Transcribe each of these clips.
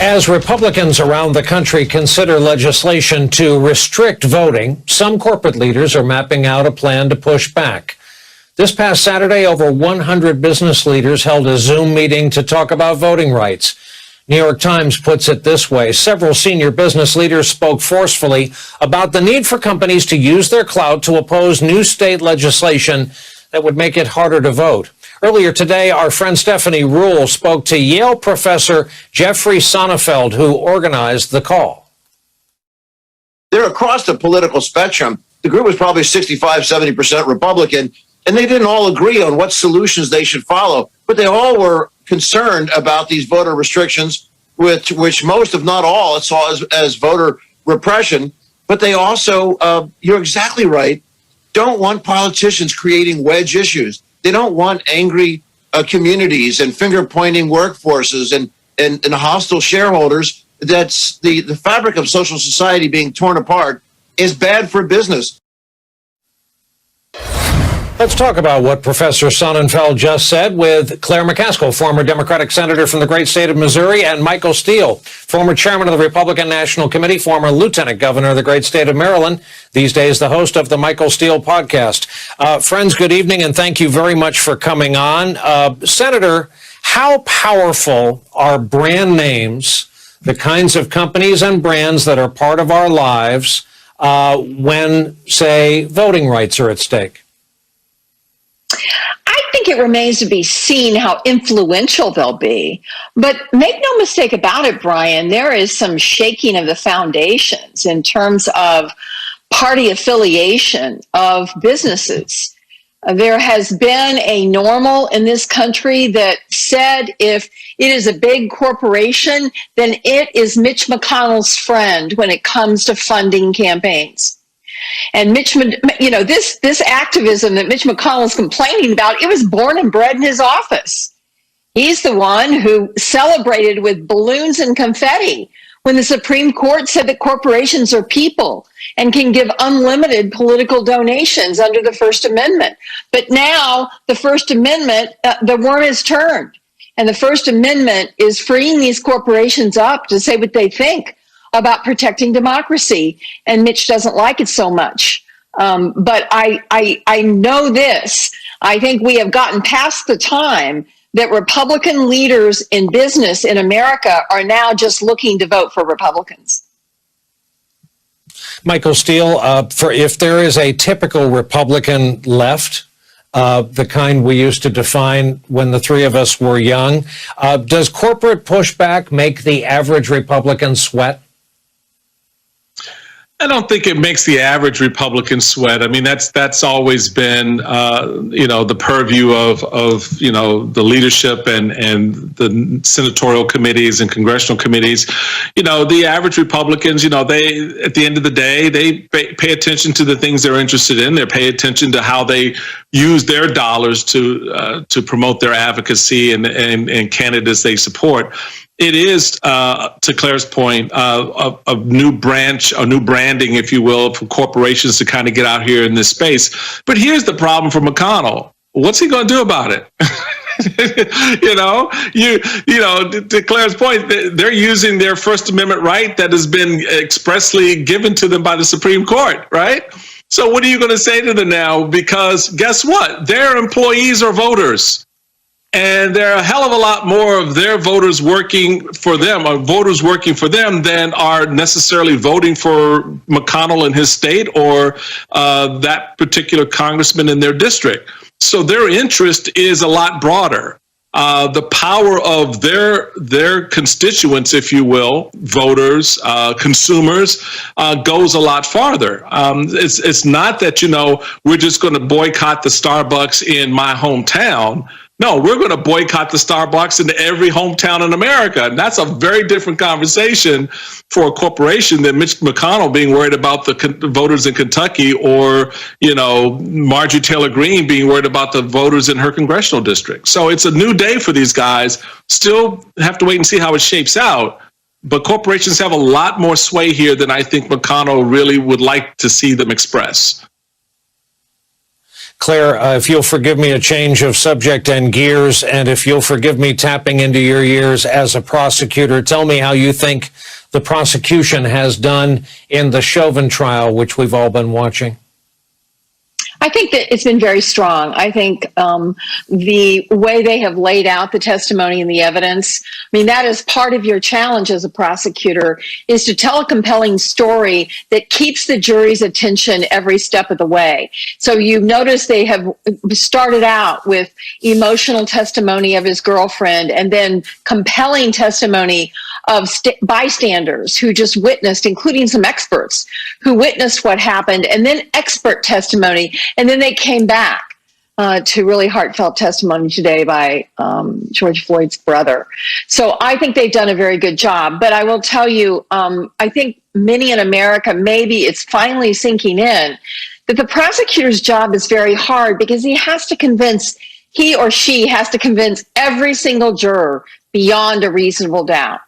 As Republicans around the country consider legislation to restrict voting, some corporate leaders are mapping out a plan to push back. This past Saturday, over 100 business leaders held a Zoom meeting to talk about voting rights. New York Times puts it this way: several senior business leaders spoke forcefully about the need for companies to use their clout to oppose new state legislation that would make it harder to vote. Earlier today, our friend Stephanie Ruhle spoke to Yale professor Jeffrey Sonnenfeld, who organized the call. They're across the political spectrum. The group was probably 65, 70% Republican, and they didn't all agree on what solutions they should follow. But they all were concerned about these voter restrictions, which most, if not all, saw as voter repression. But they also, you're exactly right, don't want politicians creating wedge issues. They don't want angry communities and finger-pointing workforces and hostile shareholders. That's the fabric of social society being torn apart is bad for business. Let's talk about what Professor Sonnenfeld just said with Claire McCaskill, former Democratic senator from the great state of Missouri, and Michael Steele, former chairman of the Republican National Committee, former lieutenant governor of the great state of Maryland, these days the host of the Michael Steele podcast. Friends, good evening, and thank you very much for coming on. Senator, how powerful are brand names, the kinds of companies and brands that are part of our lives when, say, voting rights are at stake? I think it remains to be seen how influential they'll be. But make no mistake about it, Brian, there is some shaking of the foundations in terms of party affiliation of businesses. There has been a normal in this country that said if it is a big corporation, then it is Mitch McConnell's friend when it comes to funding campaigns. And this activism that Mitch McConnell is complaining about, it was born and bred in his office. He's the one who celebrated with balloons and confetti when the Supreme Court said that corporations are people and can give unlimited political donations under the First Amendment. But now the First Amendment, the worm is turned. And the First Amendment is freeing these corporations up to say what they think about protecting democracy, and Mitch doesn't like it so much. But I know this. I think we have gotten past the time that Republican leaders in business in America are now just looking to vote for Republicans. Michael Steele, if there is a typical Republican left, the kind we used to define when the three of us were young, does corporate pushback make the average Republican sweat? I don't think it makes the average Republican sweat. I mean, that's always been, the purview of the leadership and the senatorial committees and congressional committees. The average Republicans, they, at the end of the day, they pay attention to the things they're interested in. They pay attention to how they use their dollars to promote their advocacy and candidates they support. It is, to Claire's point, a new branch, a new branding, if you will, for corporations to kind of get out here in this space. But here's the problem for McConnell. What's he going to do about it? To Claire's point, they're using their First Amendment right that has been expressly given to them by the Supreme Court, right? So what are you going to say to them now? Because guess what? Their employees are voters. And there are a hell of a lot more of their voters working for them, or voters working for them, than are necessarily voting for McConnell in his state or that particular congressman in their district. So their interest is a lot broader. The power of their constituents, if you will, voters, consumers, goes a lot farther. It's not that, we're just going to boycott the Starbucks in my hometown. No, we're going to boycott the Starbucks in every hometown in America. And that's a very different conversation for a corporation than Mitch McConnell being worried about the voters in Kentucky or, Marjorie Taylor Greene being worried about the voters in her congressional district. So it's a new day for these guys. Still have to wait and see how it shapes out. But corporations have a lot more sway here than I think McConnell really would like to see them express. Claire, if you'll forgive me a change of subject and gears, and if you'll forgive me tapping into your years as a prosecutor, tell me how you think the prosecution has done in the Chauvin trial, which we've all been watching. I think that it's been very strong. I think the way they have laid out the testimony and the evidence, I mean, that is part of your challenge as a prosecutor, is to tell a compelling story that keeps the jury's attention every step of the way. So you notice they have started out with emotional testimony of his girlfriend and then compelling testimony of bystanders who just witnessed, including some experts who witnessed what happened, and then expert testimony. And then they came back to really heartfelt testimony today by George Floyd's brother. So I think they've done a very good job. But I will tell you, I think many in America, maybe it's finally sinking in that the prosecutor's job is very hard because he or she has to convince every single juror beyond a reasonable doubt.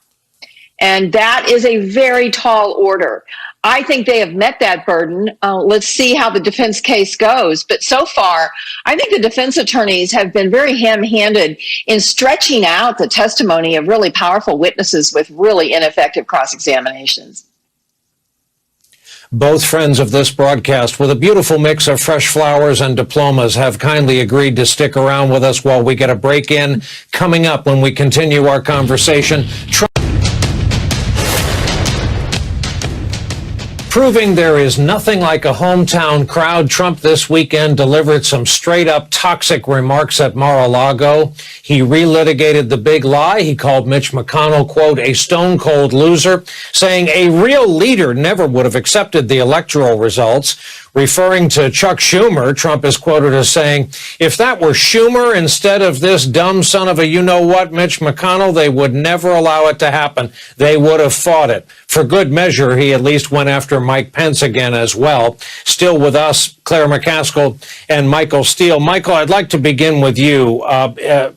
And that is a very tall order. I think they have met that burden. Let's see how the defense case goes. But so far, I think the defense attorneys have been very ham-handed in stretching out the testimony of really powerful witnesses with really ineffective cross-examinations. Both friends of this broadcast, with a beautiful mix of fresh flowers and diplomas, have kindly agreed to stick around with us while we get a break in. Coming up when we continue our conversation, proving there is nothing like a hometown crowd, Trump this weekend delivered some straight-up toxic remarks at Mar-a-Lago. He relitigated the big lie. He called Mitch McConnell, quote, a stone-cold loser, saying a real leader never would have accepted the electoral results. Referring to Chuck Schumer, Trump is quoted as saying, if that were Schumer instead of this dumb son of a you-know-what, Mitch McConnell, they would never allow it to happen. They would have fought it. For good measure, he at least went after Mike Pence again as well. Still with us, Claire McCaskill and Michael Steele. Michael, I'd like to begin with you.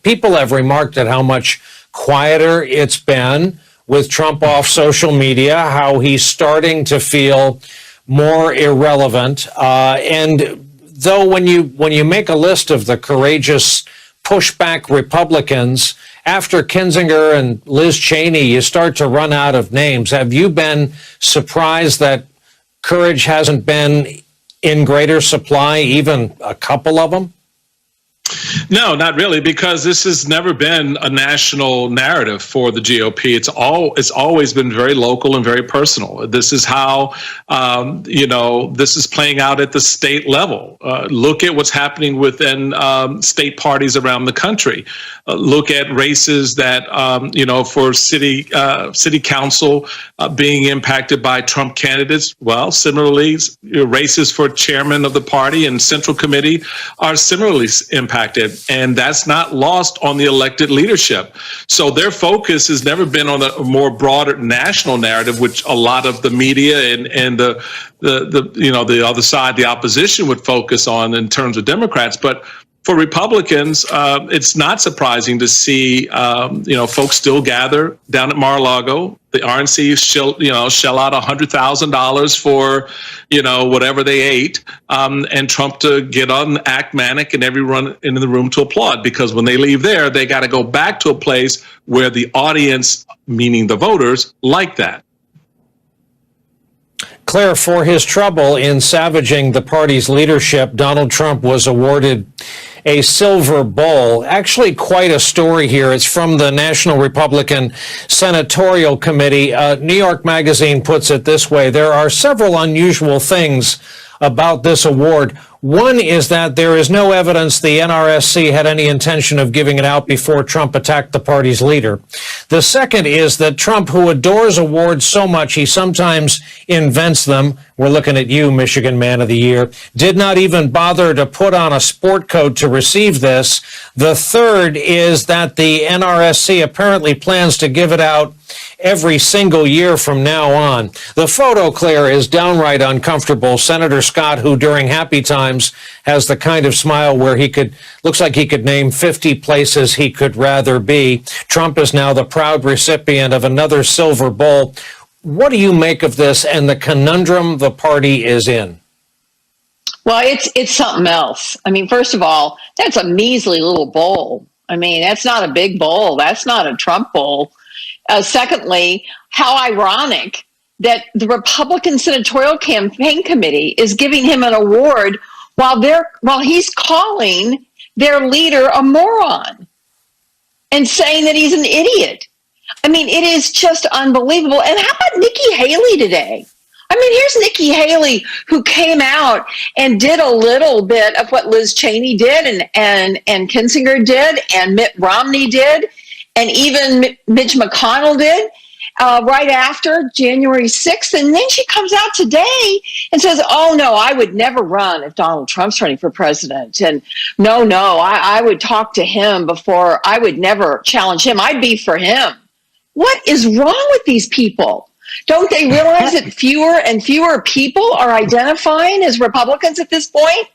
People have remarked at how much quieter it's been with Trump off social media, how he's starting to feel more irrelevant. And though when you make a list of the courageous pushback Republicans, after Kinzinger and Liz Cheney, you start to run out of names. Have you been surprised that courage hasn't been in greater supply, even a couple of them? No, not really, because this has never been a national narrative for the GOP. It's always been very local and very personal. This is how, this is playing out at the state level. Look at what's happening within state parties around the country. Look at races that, for city council being impacted by Trump candidates. Well, similarly, races for chairman of the party and central committee are similarly impacted. And that's not lost on the elected leadership. So their focus has never been on a more broader national narrative, which a lot of the media and the other side, the opposition, would focus on in terms of Democrats. But for Republicans, it's not surprising to see, folks still gather down at Mar-a-Lago. The RNC shell out $100,000 for, whatever they ate, and Trump to get on, act manic, and everyone in the room to applaud. Because when they leave there, they got to go back to a place where the audience, meaning the voters, like that. Claire, for his trouble in savaging the party's leadership, Donald Trump was awarded a silver bull. Actually, quite a story here. It's from the National Republican Senatorial Committee. New York Magazine puts it this way: there are several unusual things about this award. One is that there is no evidence the NRSC had any intention of giving it out before Trump attacked the party's leader. The second is that Trump, who adores awards so much he sometimes invents them, we're looking at you, Michigan Man of the Year, did not even bother to put on a sport coat to receive this. The third is that the NRSC apparently plans to give it out every single year from now on. The photo, Claire, is downright uncomfortable. Senator Scott, who during happy times has the kind of smile where looks like he could name 50 places he could rather be. Trump is now the proud recipient of another silver bull. What do you make of this and the conundrum the party is in? Well, it's something else. I mean, first of all, that's a measly little bowl. I mean, that's not a big bowl. That's not a Trump bowl. Secondly, how ironic that the Republican Senatorial Campaign Committee is giving him an award while he's calling their leader a moron and saying that he's an idiot. I mean, it is just unbelievable. And how about Nikki Haley today? I mean, here's Nikki Haley, who came out and did a little bit of what Liz Cheney did and Kinzinger did and Mitt Romney did and even Mitch McConnell did right after January 6th. And then she comes out today and says, oh, no, I would never run if Donald Trump's running for president. And no, I would talk to him before. I would never challenge him. I'd be for him. What is wrong with these people? Don't they realize that fewer and fewer people are identifying as Republicans at this point?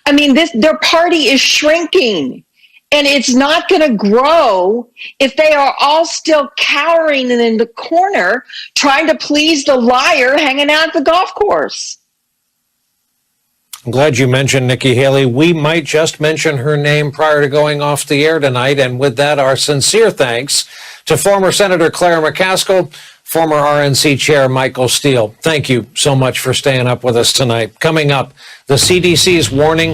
I mean, their party is shrinking, and it's not going to grow if they are all still cowering in the corner trying to please the liar hanging out at the golf course. I'm glad you mentioned Nikki Haley. We might just mention her name prior to going off the air tonight. And with that, our sincere thanks to former Senator Claire McCaskill, former RNC Chair Michael Steele. Thank you so much for staying up with us tonight. Coming up, the CDC's warning.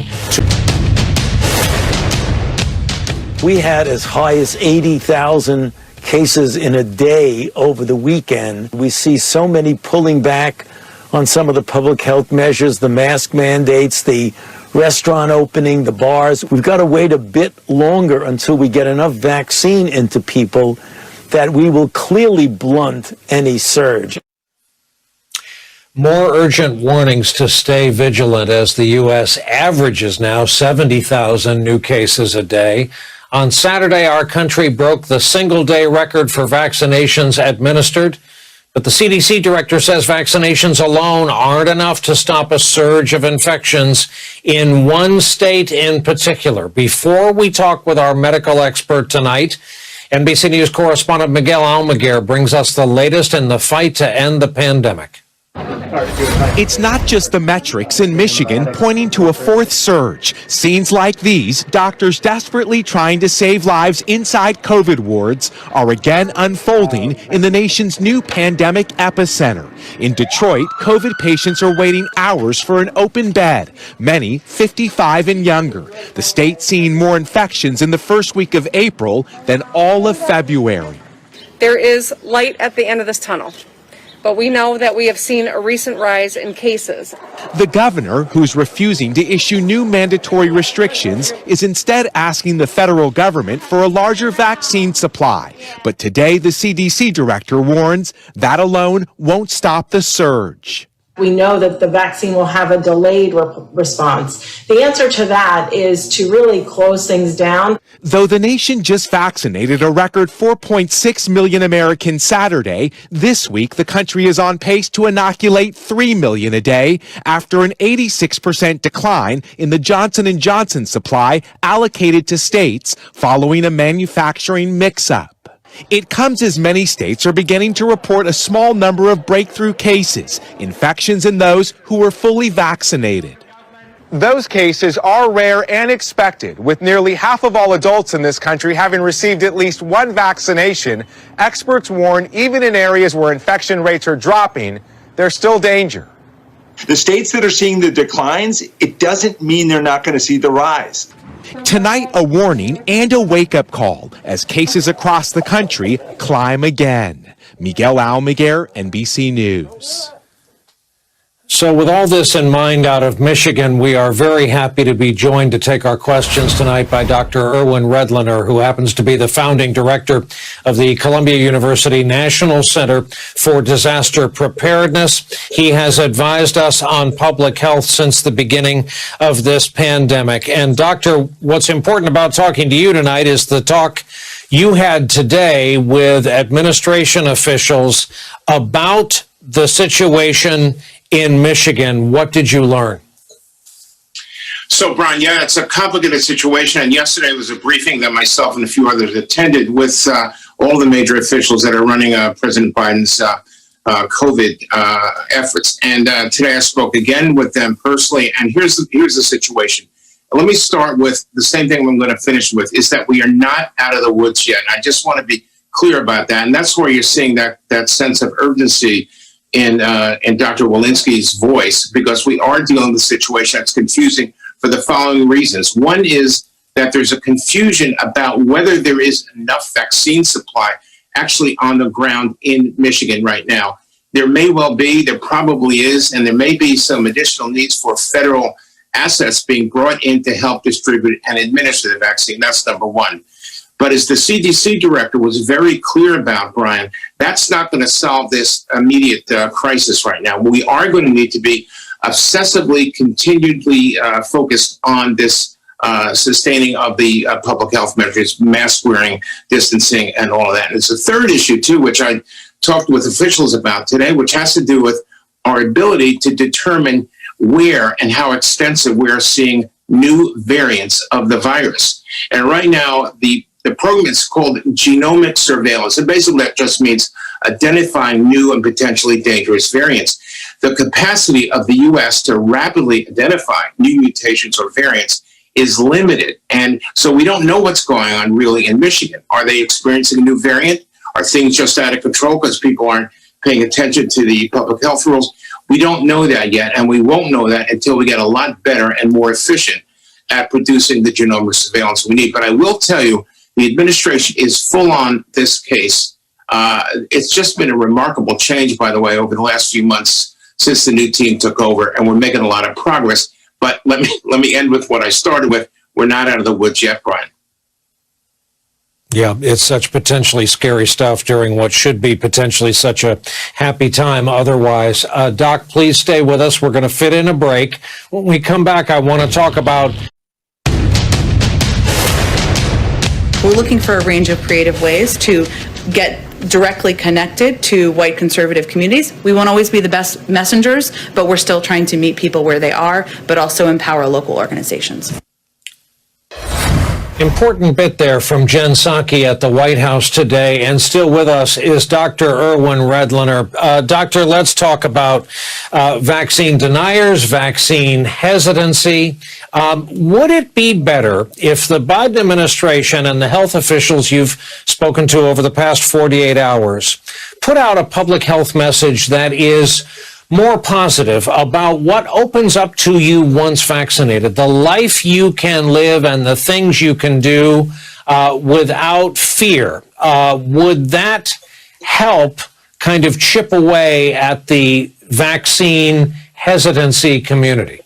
We had as high as 80,000 cases in a day over the weekend. We see so many pulling back on some of the public health measures, the mask mandates, the restaurant opening, the bars. We've got to wait a bit longer until we get enough vaccine into people that we will clearly blunt any surge. More urgent warnings to stay vigilant as the U.S. averages now 70,000 new cases a day. On Saturday, our country broke the single-day record for vaccinations administered. But the CDC director says vaccinations alone aren't enough to stop a surge of infections in one state in particular. Before we talk with our medical expert tonight, NBC News correspondent Miguel Almaguer brings us the latest in the fight to end the pandemic. It's not just the metrics in Michigan pointing to a fourth surge. Scenes like these, doctors desperately trying to save lives inside COVID wards, are again unfolding in the nation's new pandemic epicenter. In Detroit, COVID patients are waiting hours for an open bed, many 55 and younger. The state seeing more infections in the first week of April than all of February. There is light at the end of this tunnel, but we know that we have seen a recent rise in cases. The governor, who's refusing to issue new mandatory restrictions, is instead asking the federal government for a larger vaccine supply. But today, the CDC director warns that alone won't stop the surge. We know that the vaccine will have a delayed response. The answer to that is to really close things down. Though the nation just vaccinated a record 4.6 million Americans Saturday, this week the country is on pace to inoculate 3 million a day after an 86% decline in the Johnson & Johnson supply allocated to states following a manufacturing mix-up. It comes as many states are beginning to report a small number of breakthrough cases, infections in those who were fully vaccinated. Those cases are rare and expected, with nearly half of all adults in this country having received at least one vaccination. Experts warn even in areas where infection rates are dropping, there's still danger. The states that are seeing the declines, it doesn't mean they're not going to see the rise. Tonight, a warning and a wake-up call as cases across the country climb again. Miguel Almaguer, NBC News. So with all this in mind out of Michigan, we are very happy to be joined to take our questions tonight by Dr. Erwin Redlener, who happens to be the founding director of the Columbia University National Center for Disaster Preparedness. He has advised us on public health since the beginning of this pandemic. And Doctor, what's important about talking to you tonight is the talk you had today with administration officials about the situation in Michigan. What did you learn? So, Brian, yeah, it's a complicated situation. And yesterday was a briefing that myself and a few others attended with all the major officials that are running President Biden's COVID efforts. And today I spoke again with them personally. And here's the situation. Let me start with the same thing I'm going to finish with, is that we are not out of the woods yet. And I just want to be clear about that. And that's where you're seeing that sense of urgency in Dr. Walensky's voice, because we are dealing with a situation that's confusing for the following reasons. One is that there's a confusion about whether there is enough vaccine supply actually on the ground in Michigan right now. There may well be, there probably is, and there may be some additional needs for federal assets being brought in to help distribute and administer the vaccine. That's number one. But as the CDC director was very clear about, Brian, that's not going to solve this immediate crisis right now. We are going to need to be obsessively, continually focused on this sustaining of the public health measures, mask wearing, distancing, and all of that. And it's a third issue, too, which I talked with officials about today, which has to do with our ability to determine where and how extensive we're seeing new variants of the virus. And right now, the program is called genomic surveillance. And basically, that just means identifying new and potentially dangerous variants. The capacity of the U.S. to rapidly identify new mutations or variants is limited. And so we don't know what's going on really in Michigan. Are they experiencing a new variant? Are things just out of control because people aren't paying attention to the public health rules? We don't know that yet, and we won't know that until we get a lot better and more efficient at producing the genomic surveillance we need. But I will tell you, the administration is full on this case. It's just been a remarkable change, by the way, over the last few months since the new team took over, and we're making a lot of progress. But let me end with what I started with. We're not out of the woods yet, Brian. Yeah, it's such potentially scary stuff during what should be potentially such a happy time otherwise. Doc, please stay with us. We're going to fit in a break. When we come back, I want to talk about... We're looking for a range of creative ways to get directly connected to white conservative communities. We won't always be the best messengers, but we're still trying to meet people where they are, but also empower local organizations. Important bit there from Jen Psaki at the White House today, and still with us is Dr. Erwin Redlener. Doctor, let's talk about vaccine deniers, vaccine hesitancy. Would it be better if the Biden administration and the health officials you've spoken to over the past 48 hours put out a public health message that is more positive about what opens up to you once vaccinated, the life you can live and the things you can do without fear? Would that help kind of chip away at the vaccine hesitancy community?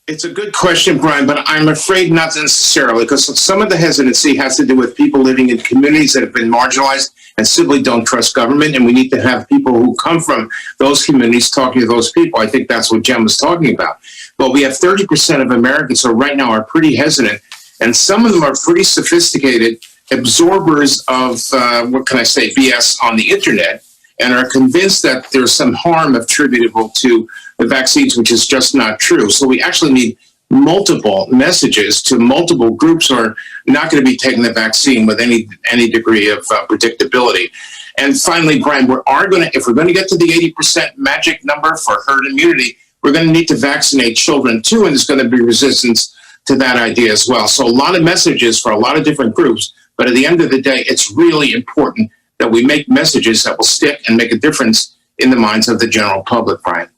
It's a good question, Brian, but I'm afraid not necessarily, because some of the hesitancy has to do with people living in communities that have been marginalized and simply don't trust government, and we need to have people who come from those communities talking to those people. I think that's what Jen was talking about. But we have 30% of Americans who right now are pretty hesitant, and some of them are pretty sophisticated absorbers of, BS on the internet, and are convinced that there's some harm attributable to the vaccines, which is just not true. So we actually need multiple messages to multiple groups who are not going to be taking the vaccine with any degree of predictability. And finally, Brian, if we're going to get to the 80% magic number for herd immunity, we're going to need to vaccinate children too, and there's going to be resistance to that idea as well. So a lot of messages for a lot of different groups, but at the end of the day, it's really important that we make messages that will stick and make a difference in the minds of the general public, Brian.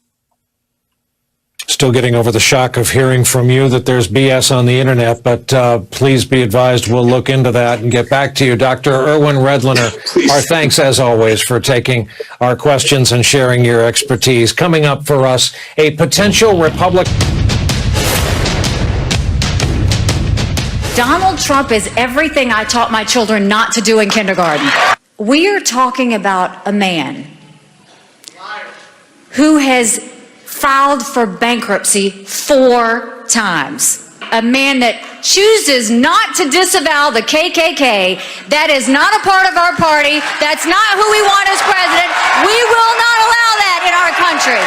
Still getting over the shock of hearing from you that there's BS on the internet, but please be advised we'll look into that and get back to you. Dr. Erwin Redlener, our thanks as always for taking our questions and sharing your expertise. Coming up for us, a potential Republican... Donald Trump is everything I taught my children not to do in kindergarten. We are talking about a man who has filed for bankruptcy 4 times. A man that chooses not to disavow the KKK. That is not a part of our party. That's not who we want as president. We will not allow that in our country.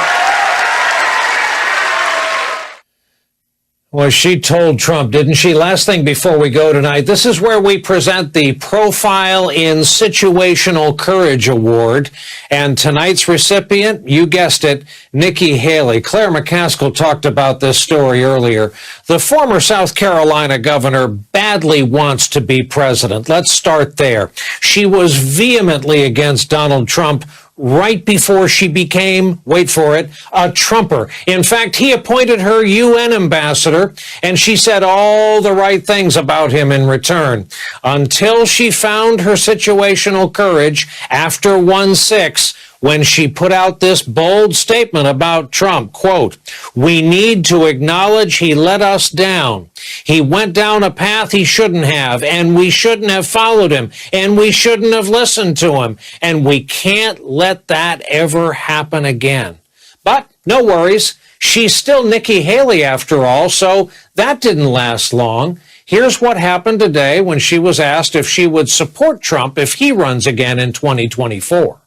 Well, she told Trump, didn't she? Last thing before we go tonight, this is where we present the Profile in Situational Courage Award. And tonight's recipient, you guessed it, Nikki Haley. Claire McCaskill talked about this story earlier. The former South Carolina governor badly wants to be president. Let's start there. She was vehemently against Donald Trump right before she became, wait for it, a Trumper. In fact, he appointed her UN ambassador, and she said all the right things about him in return, until she found her situational courage after 1-6, when she put out this bold statement about Trump, quote, "We need to acknowledge he let us down. He went down a path he shouldn't have, and we shouldn't have followed him, and we shouldn't have listened to him, and we can't let that ever happen again." But no worries. She's still Nikki Haley after all, so that didn't last long. Here's what happened today when she was asked if she would support Trump if he runs again in 2024.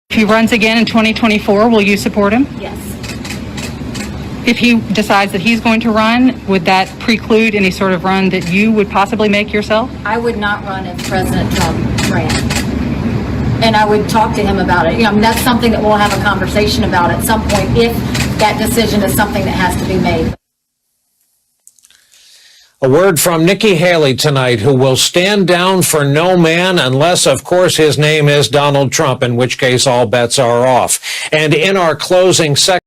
If he runs again in 2024, will you support him? Yes. If he decides that he's going to run, would that preclude any sort of run that you would possibly make yourself? I would not run if President Trump ran. And I would talk to him about it. That's something that we'll have a conversation about at some point if that decision is something that has to be made. A word from Nikki Haley tonight, who will stand down for no man unless, of course, his name is Donald Trump, in which case all bets are off. And in our closing section,